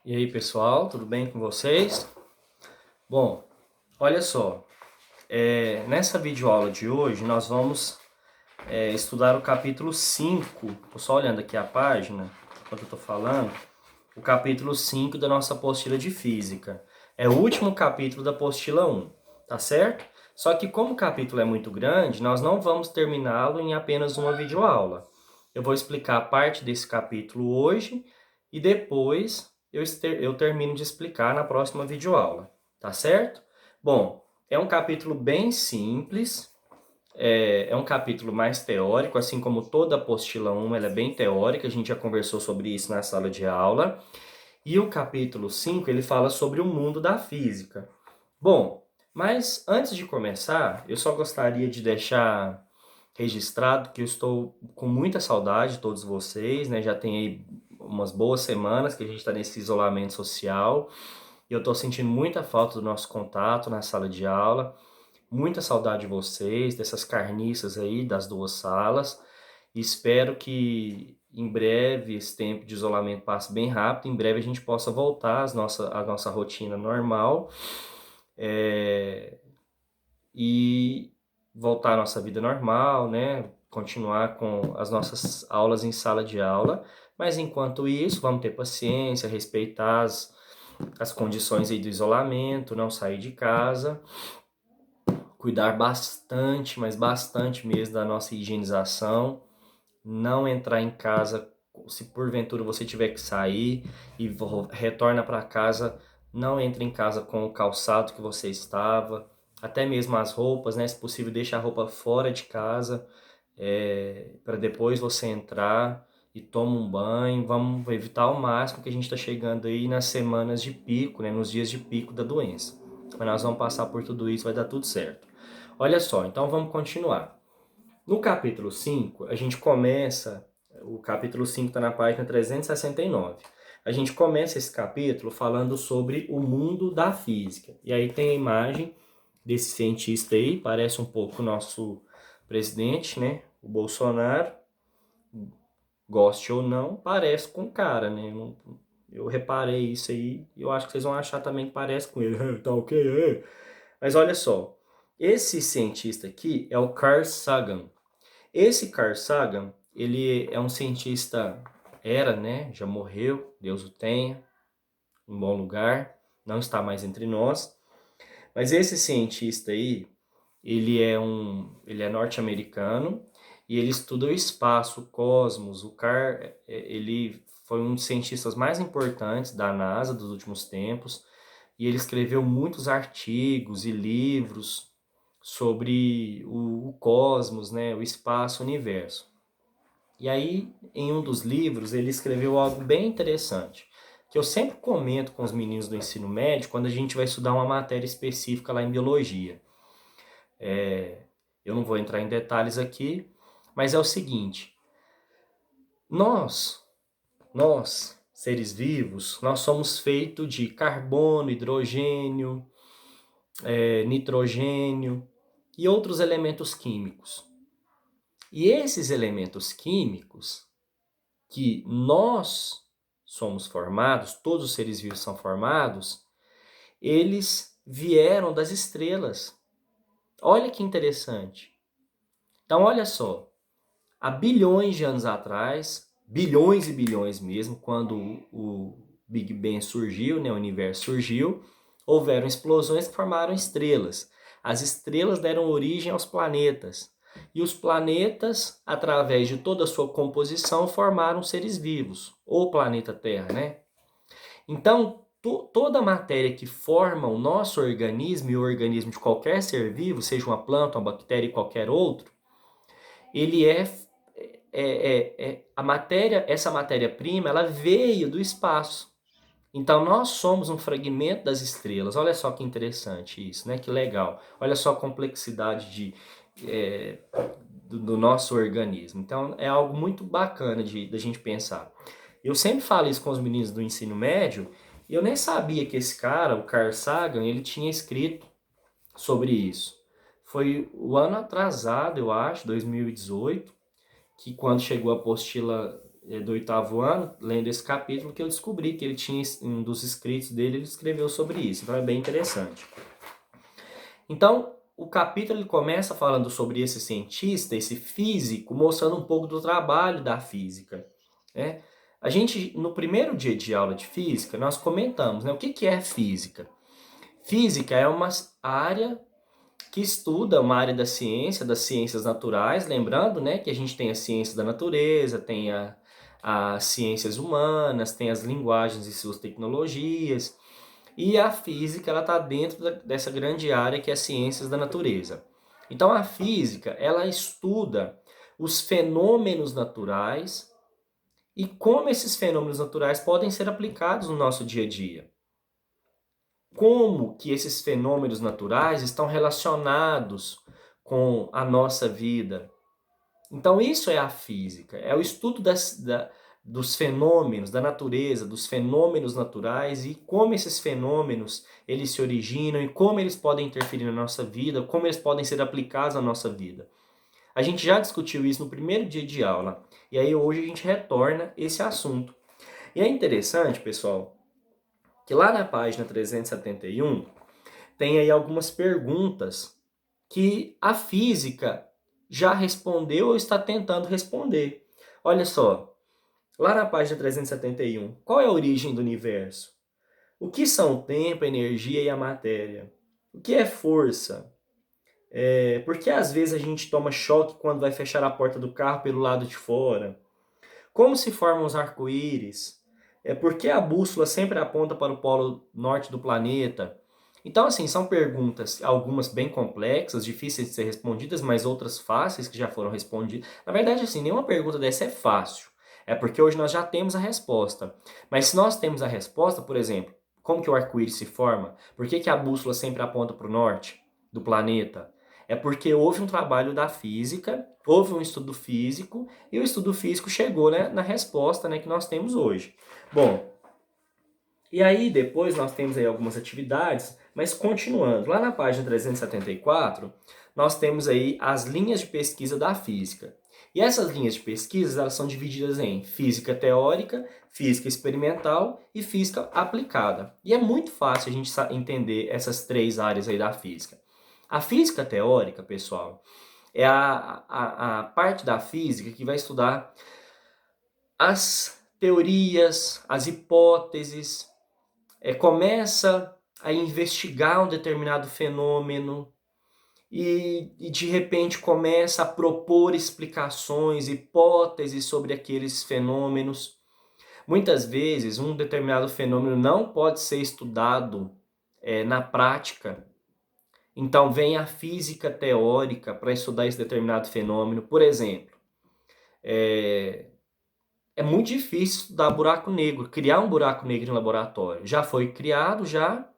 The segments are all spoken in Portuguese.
E aí, pessoal, tudo bem com vocês? Bom, olha só, nessa videoaula de hoje nós vamos estudar o capítulo 5. Estou só olhando aqui a página, enquanto eu estou falando, o capítulo 5 da nossa apostila de Física. É o último capítulo da apostila 1, tá certo? Só que como o capítulo é muito grande, nós não vamos terminá-lo em apenas uma videoaula. Eu vou explicar parte desse capítulo hoje e depois eu termino de explicar na próxima videoaula, tá certo? Bom, é um capítulo bem simples, é um capítulo mais teórico, assim como toda a apostila 1, ela é bem teórica, a gente já conversou sobre isso na sala de aula. E o capítulo 5, ele fala sobre o mundo da física. Bom, mas antes de começar, eu só gostaria de deixar registrado que eu estou com muita saudade de todos vocês, né? Já tem aí umas boas semanas que a gente está nesse isolamento social e eu estou sentindo muita falta do nosso contato na sala de aula, muita saudade de vocês, dessas carniças aí das duas salas. E espero que em breve esse tempo de isolamento passe bem rápido, em breve a gente possa voltar à nossa rotina normal. E voltar à nossa vida normal, né? Continuar com as nossas aulas em sala de aula, mas enquanto isso, vamos ter paciência, respeitar as condições aí do isolamento, não sair de casa, cuidar bastante, mas bastante mesmo da nossa higienização, não entrar em casa se porventura você tiver que sair e retorna para casa, não entre em casa com o calçado que você estava, até mesmo as roupas, né? Se possível, deixa a roupa fora de casa, para depois você entrar e toma um banho. Vamos evitar ao máximo que a gente está chegando aí nas semanas de pico, né? Nos dias de pico da doença. Mas nós vamos passar por tudo isso, vai dar tudo certo. Olha só, então vamos continuar. No capítulo 5, a gente começa, o capítulo 5 está na página 369. A gente começa esse capítulo falando sobre o mundo da física. E aí tem a imagem desse cientista aí, parece um pouco o nosso presidente, né? O Bolsonaro, goste ou não, parece com o cara, né? Eu reparei isso aí e eu acho que vocês vão achar também que parece com ele. Tá ok, é. Mas olha só, esse cientista aqui é o Carl Sagan. Esse Carl Sagan, ele é um cientista, era, né? Já morreu, Deus o tenha, em bom lugar, não está mais entre nós. Mas esse cientista aí, ele é norte-americano e ele estuda o espaço, o cosmos. O Carl, ele foi um dos cientistas mais importantes da NASA dos últimos tempos e ele escreveu muitos artigos e livros sobre o cosmos, né, o espaço, o universo. E aí, em um dos livros, ele escreveu algo bem interessante, que eu sempre comento com os meninos do ensino médio quando a gente vai estudar uma matéria específica lá em biologia. Eu não vou entrar em detalhes aqui, mas é o seguinte: nós, seres vivos, nós somos feitos de carbono, hidrogênio, nitrogênio e outros elementos químicos. E esses elementos químicos que nós somos formados, todos os seres vivos são formados, eles vieram das estrelas. Olha que interessante. Então, olha só, há bilhões de anos atrás, bilhões e bilhões mesmo, quando o Big Bang surgiu, né, o universo surgiu, houveram explosões que formaram estrelas. As estrelas deram origem aos planetas. E os planetas, através de toda a sua composição, formaram seres vivos, ou o planeta Terra, né? Então, toda a matéria que forma o nosso organismo e o organismo de qualquer ser vivo, seja uma planta, uma bactéria e qualquer outro, ele a matéria, essa matéria-prima, ela veio do espaço. Então nós somos um fragmento das estrelas. Olha só que interessante isso, né? Que legal. Olha só a complexidade é, do nosso organismo. Então é algo muito bacana da gente pensar. Eu sempre falo isso com os meninos do ensino médio e eu nem sabia que esse cara, o Carl Sagan, ele tinha escrito sobre isso. Foi o ano atrasado, eu acho, 2018, que quando chegou a apostila do 8º ano, lendo esse capítulo, que eu descobri que ele tinha, um dos escritos dele, ele escreveu sobre isso. Então é bem interessante. Então, o capítulo ele começa falando sobre esse cientista, esse físico, mostrando um pouco do trabalho da física, né? A gente, no primeiro dia de aula de física, nós comentamos, né, o que é física. Física é uma área que estuda uma área da ciência, das ciências naturais, lembrando, né, que a gente tem a ciência da natureza, tem as ciências humanas, tem as linguagens e suas tecnologias, e a física ela está dentro dessa grande área que é as ciências da natureza. Então a física ela estuda os fenômenos naturais e como esses fenômenos naturais podem ser aplicados no nosso dia a dia. Como que esses fenômenos naturais estão relacionados com a nossa vida. Então isso é a física, é o estudo dos fenômenos, da natureza, dos fenômenos naturais e como esses fenômenos eles se originam e como eles podem interferir na nossa vida, como eles podem ser aplicados na nossa vida. A gente já discutiu isso no primeiro dia de aula e aí hoje a gente retorna esse assunto. E é interessante, pessoal, que lá na página 371 tem aí algumas perguntas que a física já respondeu ou está tentando responder. Olha só, lá na página 371, qual é a origem do universo? O que são o tempo, a energia e a matéria? O que é força? Por que às vezes a gente toma choque quando vai fechar a porta do carro pelo lado de fora? Como se formam os arco-íris? Por que a bússola sempre aponta para o polo norte do planeta? Então, assim, são perguntas, algumas bem complexas, difíceis de ser respondidas, mas outras fáceis que já foram respondidas. Na verdade, assim, nenhuma pergunta dessa é fácil. É porque hoje nós já temos a resposta. Mas se nós temos a resposta, por exemplo, como que o arco-íris se forma? Por que que a bússola sempre aponta para o norte do planeta? É porque houve um trabalho da física, houve um estudo físico, e o estudo físico chegou, né, na resposta, né, que nós temos hoje. Bom, e aí depois nós temos aí algumas atividades, mas continuando, lá na página 374, nós temos aí as linhas de pesquisa da física. E essas linhas de pesquisa, elas são divididas em física teórica, física experimental e física aplicada. E é muito fácil a gente entender essas três áreas aí da física. A física teórica, pessoal, é a parte da física que vai estudar as teorias, as hipóteses, começa a investigar um determinado fenômeno e de repente começa a propor explicações, hipóteses sobre aqueles fenômenos. Muitas vezes um determinado fenômeno não pode ser estudado na prática. Então vem a física teórica para estudar esse determinado fenômeno. Por exemplo, é muito difícil estudar buraco negro, criar um buraco negro em laboratório. Já foi criado, já,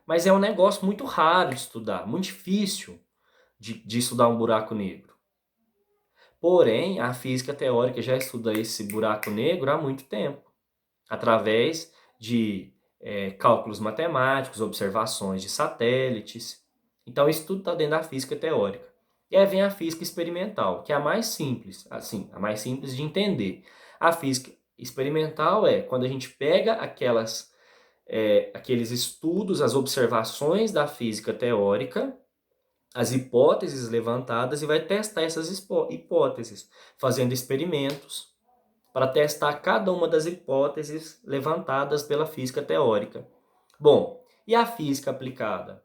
mas é um negócio muito raro de estudar, muito difícil de estudar um buraco negro. Porém, a física teórica já estuda esse buraco negro há muito tempo, através de cálculos matemáticos, observações de satélites. Então, isso tudo está dentro da física teórica. E aí vem a física experimental, que é a mais simples, assim, a mais simples de entender. A física experimental é quando a gente pega aqueles estudos, as observações da física teórica, as hipóteses levantadas e vai testar essas hipóteses, fazendo experimentos para testar cada uma das hipóteses levantadas pela física teórica. Bom, e a física aplicada?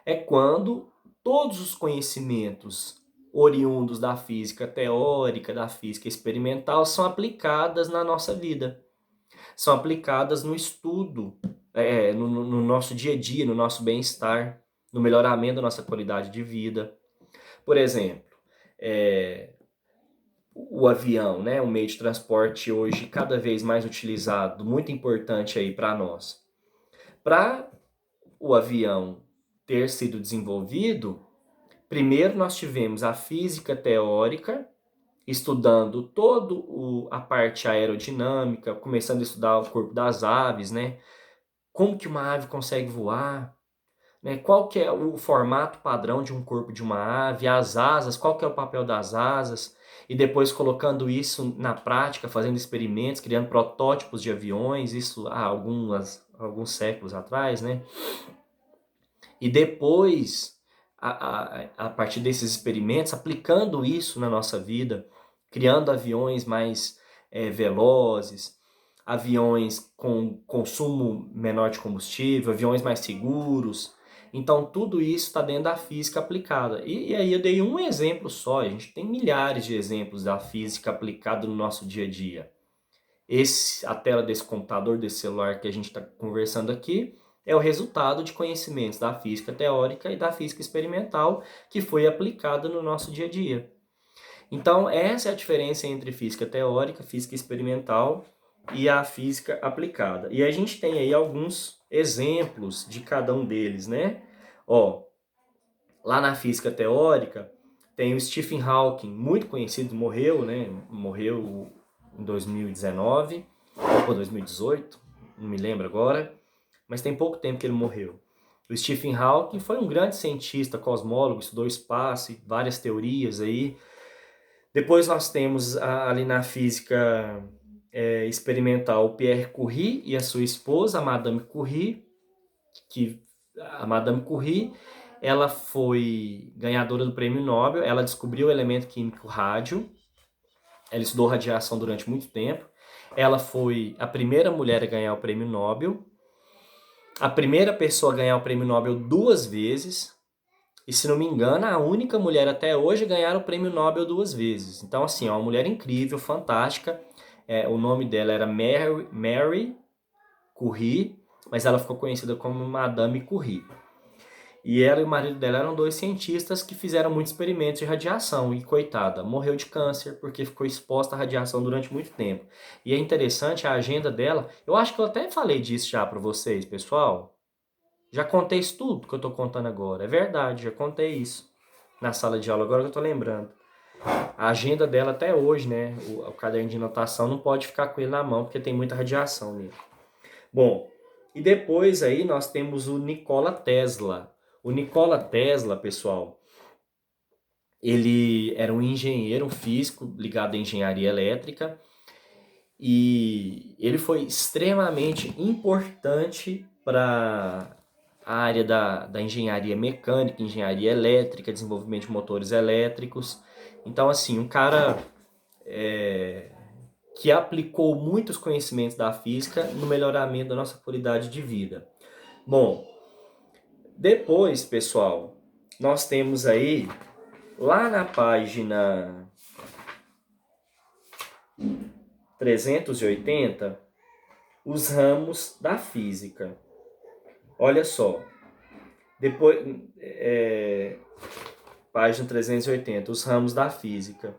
É quando todos os conhecimentos oriundos da física teórica, da física experimental, são aplicadas na nossa vida. São aplicadas no estudo, no nosso dia a dia, no nosso bem-estar, no melhoramento da nossa qualidade de vida. Por exemplo, o avião, né, um meio de transporte hoje cada vez mais utilizado, muito importante aí para nós. Para o avião ter sido desenvolvido, primeiro nós tivemos a física teórica, estudando toda a parte aerodinâmica, começando a estudar o corpo das aves, né? Como que uma ave consegue voar? né? Qual que é o formato padrão de um corpo de uma ave, as asas, qual que é o papel das asas, e depois colocando isso na prática, fazendo experimentos, criando protótipos de aviões, isso há alguns séculos atrás, né? E depois, a partir desses experimentos, aplicando isso na nossa vida, criando aviões mais velozes, aviões com consumo menor de combustível, aviões mais seguros. Então, tudo isso está dentro da física aplicada. E aí eu dei um exemplo só, a gente tem milhares de exemplos da física aplicada no nosso dia a dia. A tela desse computador, desse celular que a gente está conversando aqui, é o resultado de conhecimentos da física teórica e da física experimental que foi aplicada no nosso dia a dia. Então, essa é a diferença entre física teórica, física experimental e a física aplicada. E a gente tem aí alguns exemplos de cada um deles, né? Ó, lá na física teórica, tem o Stephen Hawking, muito conhecido, morreu, né? Morreu em 2019 ou 2018, não me lembro agora, mas tem pouco tempo que ele morreu. O Stephen Hawking foi um grande cientista, cosmólogo, estudou espaço e várias teorias aí. Depois nós temos ali na física experimental o Pierre Curie e a sua esposa, a Madame Curie, que a Madame Curie, ela foi ganhadora do prêmio Nobel, ela descobriu o elemento químico rádio, ela estudou radiação durante muito tempo, ela foi a primeira mulher a ganhar o prêmio Nobel, a primeira pessoa a ganhar o prêmio Nobel 2 vezes, e se não me engano, a única mulher até hoje a ganhar o prêmio Nobel 2 vezes. Então, assim, é uma mulher incrível, fantástica. O nome dela era Mary Curie, mas ela ficou conhecida como Madame Curie. E ela e o marido dela eram dois cientistas que fizeram muitos experimentos de radiação. E coitada, morreu de câncer porque ficou exposta à radiação durante muito tempo. E é interessante a agenda dela. Eu acho que eu até falei disso já para vocês, pessoal. Já contei isso tudo que eu tô contando agora. É verdade, já contei isso na sala de aula, agora que eu tô lembrando. A agenda dela até hoje, né? O caderno de anotação não pode ficar com ele na mão, porque tem muita radiação nele. Bom, e depois aí nós temos o Nikola Tesla. O Nikola Tesla, pessoal, ele era um engenheiro, um físico ligado à engenharia elétrica, e ele foi extremamente importante para a área da engenharia mecânica, engenharia elétrica, desenvolvimento de motores elétricos. Então, assim, um cara que aplicou muitos conhecimentos da física no melhoramento da nossa qualidade de vida. Bom, depois, pessoal, nós temos aí, lá na página 380, os ramos da física. Olha só, depois, página 380, os ramos da física.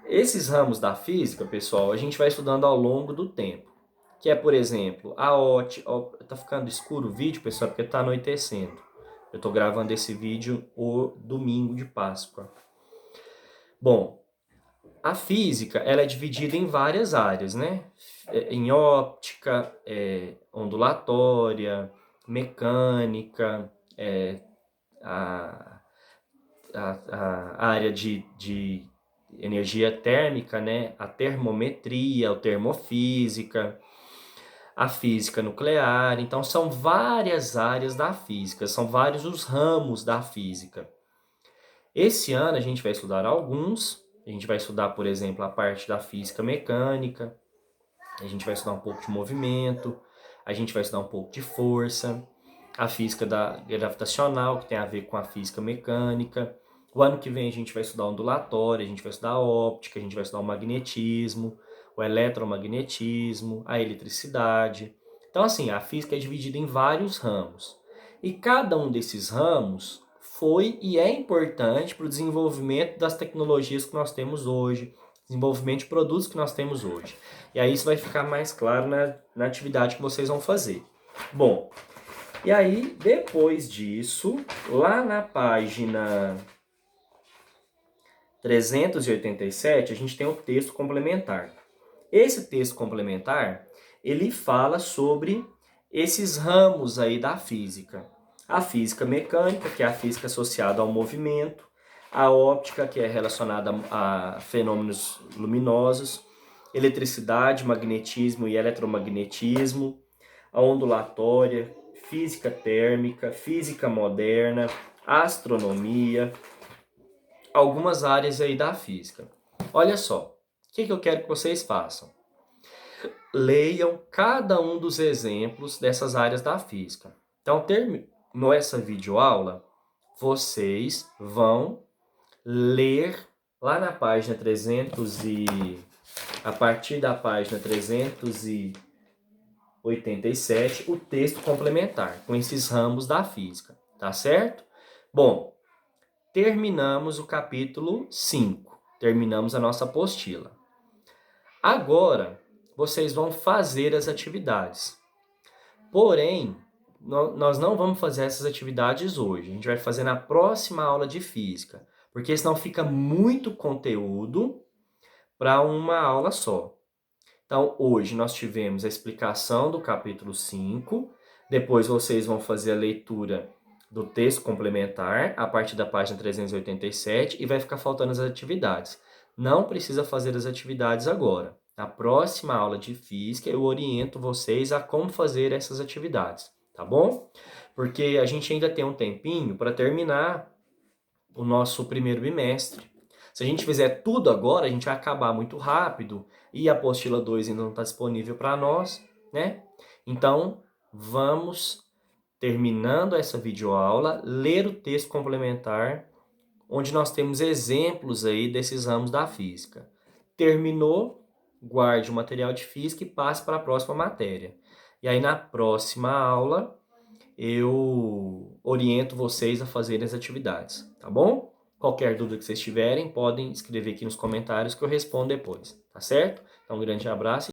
Esses ramos da física, pessoal, a gente vai estudando ao longo do tempo. Que é, por exemplo, a ótica. Tá ficando escuro o vídeo, pessoal, porque tá anoitecendo. Eu tô gravando esse vídeo o domingo de Páscoa. Bom, a física, ela é dividida em várias áreas, né? Em óptica, ondulatória, mecânica, a, a área de energia térmica, né? A termometria, a termofísica, a física nuclear. Então, são várias áreas da física, são vários os ramos da física. Esse ano a gente vai estudar alguns. A gente vai estudar, por exemplo, a parte da física mecânica, a gente vai estudar um pouco de movimento, a gente vai estudar um pouco de força, a física gravitacional, que tem a ver com a física mecânica. O ano que vem a gente vai estudar ondulatória, a gente vai estudar a óptica, a gente vai estudar o magnetismo, o eletromagnetismo, a eletricidade. Então, assim, a física é dividida em vários ramos. E cada um desses ramos foi e é importante para o desenvolvimento das tecnologias que nós temos hoje, desenvolvimento de produtos que nós temos hoje. E aí isso vai ficar mais claro na atividade que vocês vão fazer. Bom, e aí depois disso, lá na página 387, a gente tem um texto complementar. Esse texto complementar, ele fala sobre esses ramos aí da física. A física mecânica, que é a física associada ao movimento, a óptica, que é relacionada a fenômenos luminosos, eletricidade, magnetismo e eletromagnetismo, a ondulatória, física térmica, física moderna, astronomia, algumas áreas aí da física. Olha só, o que eu quero que vocês façam? Leiam cada um dos exemplos dessas áreas da física. Então, terminou essa videoaula, vocês vão ler lá na página 300 a partir da página 387 o texto complementar com esses ramos da física, tá certo? Bom, terminamos o capítulo 5, terminamos a nossa apostila. Agora, vocês vão fazer as atividades. Porém, nós não vamos fazer essas atividades hoje. A gente vai fazer na próxima aula de física, porque senão fica muito conteúdo para uma aula só. Então, hoje nós tivemos a explicação do capítulo 5, depois vocês vão fazer a leitura do texto complementar a partir da página 387 e vai ficar faltando as atividades. Não precisa fazer as atividades agora. Na próxima aula de física eu oriento vocês a como fazer essas atividades, tá bom? Porque a gente ainda tem um tempinho para terminar o nosso primeiro bimestre. Se a gente fizer tudo agora, a gente vai acabar muito rápido e a apostila 2 ainda não está disponível para nós, né? Então, vamos, terminando essa videoaula, ler o texto complementar, onde nós temos exemplos aí desses ramos da física. Terminou, guarde o material de física e passe para a próxima matéria. E aí, na próxima aula, eu oriento vocês a fazerem as atividades, tá bom? Qualquer dúvida que vocês tiverem, podem escrever aqui nos comentários que eu respondo depois, tá certo? Então, um grande abraço.